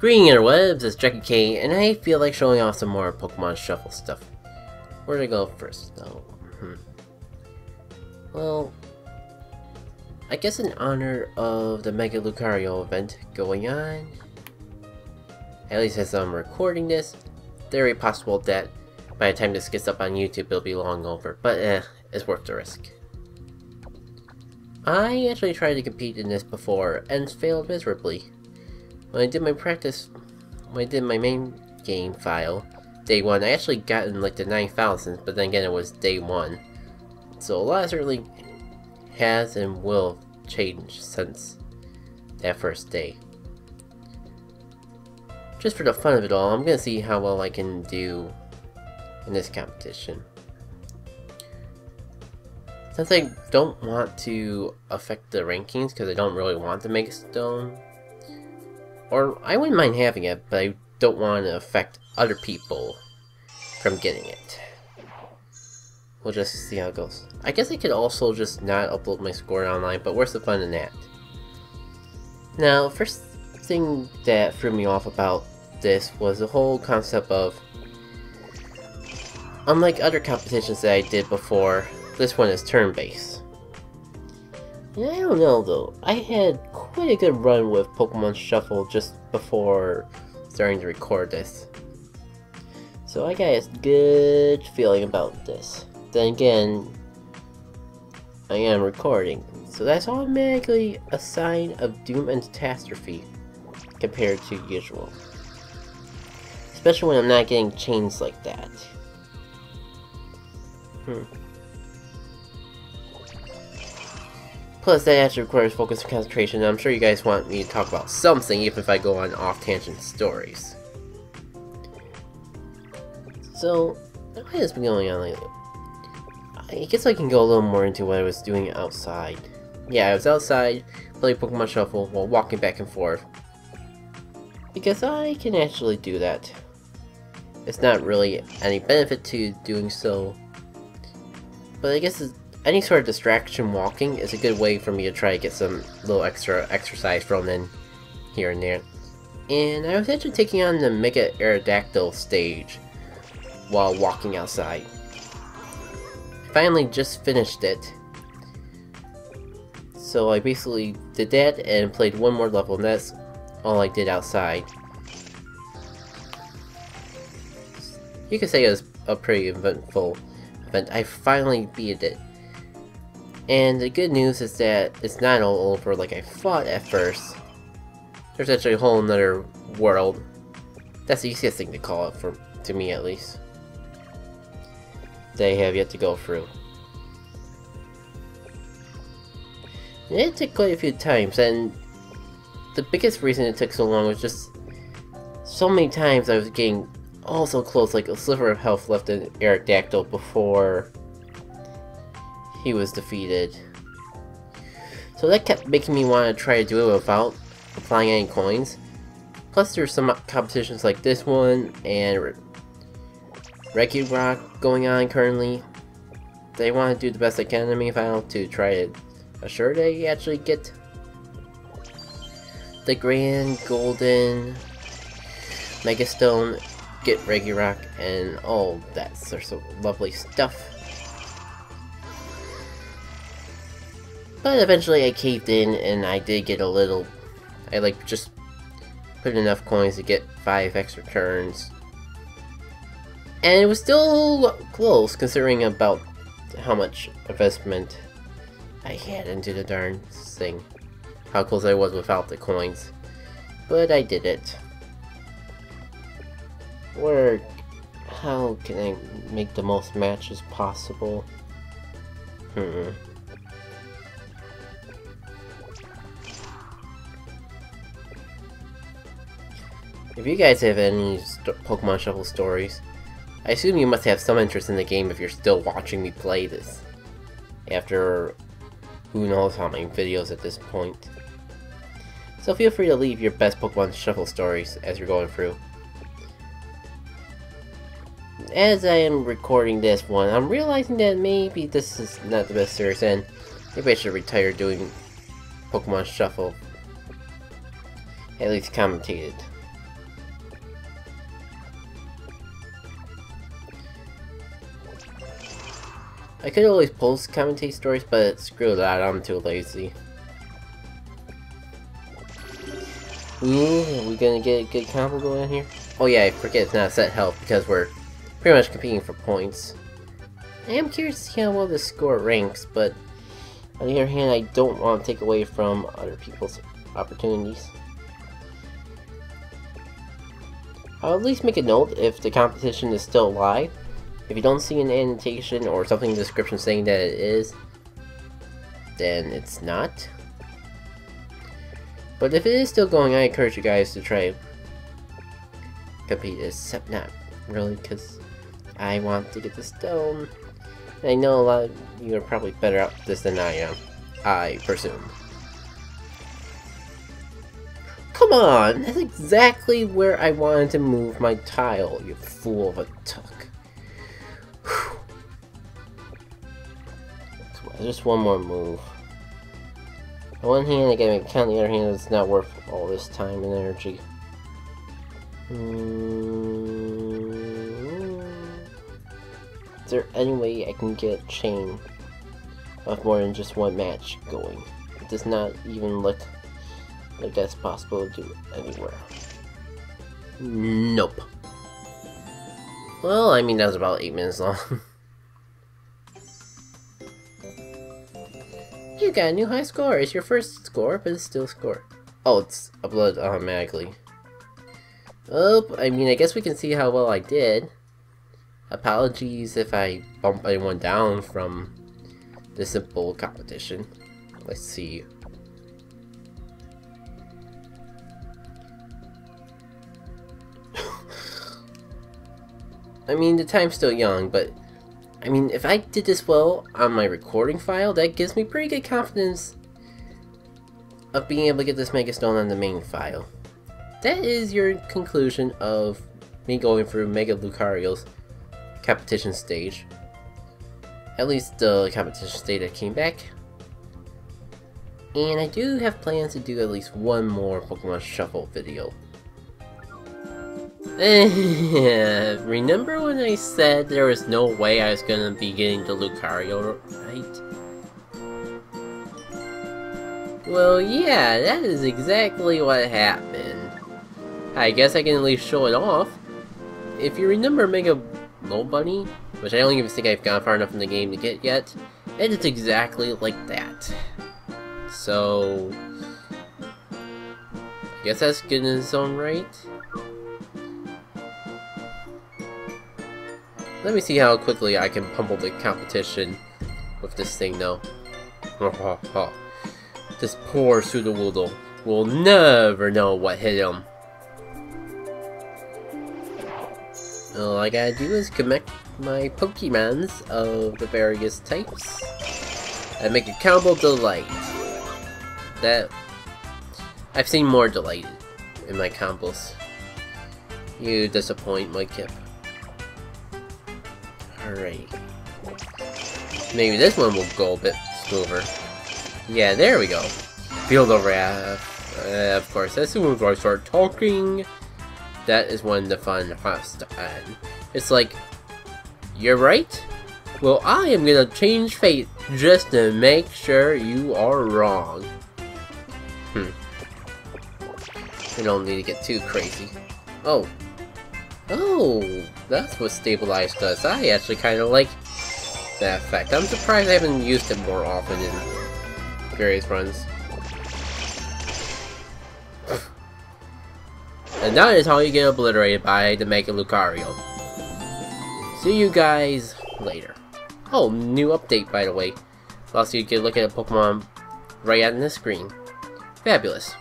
Greeting interwebs, it's Jackie K, and I feel like showing off some more Pokemon Shuffle stuff. Where to go first, though? Well, I guess in honor of the Mega Lucario event going on, at least as I'm recording this, very possible that by the time this gets up on YouTube it'll be long over, but it's worth the risk. I actually tried to compete in this before and failed miserably. When I did my main game file, day 1, I actually got in like the 9,000s, but then again it was day 1. So a lot certainly has and will change since that first day. Just for the fun of it all, I'm gonna see how well I can do in this competition. Since I don't want to affect the rankings, because I don't really want the Mega Stone, or I wouldn't mind having it, but I don't want to affect other people from getting it. We'll just see how it goes. I guess I could also just not upload my score online, but where's the fun in that? Now, first thing that threw me off about this was the whole concept of, unlike other competitions that I did before, this one is turn-based. And I don't know though, I had quite a good run with Pokemon Shuffle just before starting to record this. So I got a good feeling about this. Then again, I am recording, so that's automatically a sign of doom and catastrophe compared to usual. Especially when I'm not getting chains like that. Plus, that actually requires focus and concentration, and I'm sure you guys want me to talk about something, even if I go on off-tangent stories. So, what has been going on lately? I guess I can go a little more into what I was doing outside. Yeah, I was outside, playing Pokemon Shuffle while walking back and forth. Because I can actually do that. It's not really any benefit to doing so. But I guess any sort of distraction walking is a good way for me to try to get some little extra exercise thrown in here and there. And I was actually taking on the Mega Aerodactyl stage while walking outside. I finally just finished it. So I basically did that and played one more level, and that's all I did outside. You could say it was a pretty eventful event. I finally beat it. And the good news is that it's not all over like I thought at first. There's actually a whole nother world. That's the easiest thing to call it, to me at least. They have yet to go through. And it took quite a few times, and the biggest reason it took so long was just so many times I was getting all so close, like a sliver of health left in Aerodactyl before he was defeated. So that kept making me want to try to do it without applying any coins. Plus there's some competitions like this one and Regirock going on currently. They want to do the best they can in the meanwhile to try to assure they actually get the Grand Golden Mega Stone, get Regirock, and all that sort of lovely stuff. But eventually I caved in and I did get a little, I like just put enough coins to get 5 extra turns. And it was still close considering about how much investment I had into the darn thing. How close I was without the coins. But I did it. How can I make the most matches possible? If you guys have any Pokemon Shuffle stories, I assume you must have some interest in the game if you're still watching me play this. After who knows how many videos at this point. So feel free to leave your best Pokemon Shuffle stories as you're going through. As I am recording this one, I'm realizing that maybe this is not the best series, and maybe I should retire doing Pokemon Shuffle. At least commentated. I could always post commentate stories, but screw that, I'm too lazy. Ooh, are we gonna get a good combo going here? Oh yeah, I forget it's not set health because we're pretty much competing for points. I am curious to see how well this score ranks, but on the other hand, I don't want to take away from other people's opportunities. I'll at least make a note if the competition is still live. If you don't see an annotation or something in the description saying that it is, then it's not. But if it is still going, I encourage you guys to try compete, except not really, because I want to get this down. And I know a lot of you are probably better at this than I am, I presume. Come on! That's exactly where I wanted to move my tile, you fool of a tuck. Whew. Just one more move. On one hand, I gotta make a count, on the other hand, it's not worth all this time and energy. Is there any way I can get a chain of more than just one match going? It does not even look like that's possible to do anywhere. Nope. Well, I mean, that was about 8 minutes long. You got a new high score. It's your first score, but it's still a score. Oh, it's uploaded automatically. Oh, I mean, I guess we can see how well I did. Apologies if I bump anyone down from the simple competition. Let's see. I mean, the time's still young, but I mean, if I did this well on my recording file, that gives me pretty good confidence of being able to get this Mega Stone on the main file. That is your conclusion of me going through Mega Lucario's competition stage. At least the competition stage that came back. And I do have plans to do at least one more Pokemon Shuffle video. Remember when I said there was no way I was gonna be getting the Lucario right? Well, yeah, that is exactly what happened. I guess I can at least show it off. If you remember Mega Bunny, which I don't even think I've gone far enough in the game to get yet, it is exactly like that. So, I guess that's good in its own right. Let me see how quickly I can pummel the competition with this thing though. This poor Sudowoodo will never know what hit him. All I gotta do is connect my Pokemons of the various types and make a combo delight. That I've seen more delight in my combos. You disappoint, my kip. Alright. Maybe this one will go a bit smoother. Yeah, there we go. Field of Wrath. Of course, as soon as I start talking, that is when the fun has to end. It's like, you're right? Well, I am gonna change fate just to make sure you are wrong. We don't need to get too crazy. Oh. Oh, that's what Stabilize does. I actually kind of like that effect. I'm surprised I haven't used it more often in various runs. And that is how you get obliterated by the Mega Lucario. See you guys later. Oh, new update by the way. Also, you can look at a Pokemon right on the screen. Fabulous.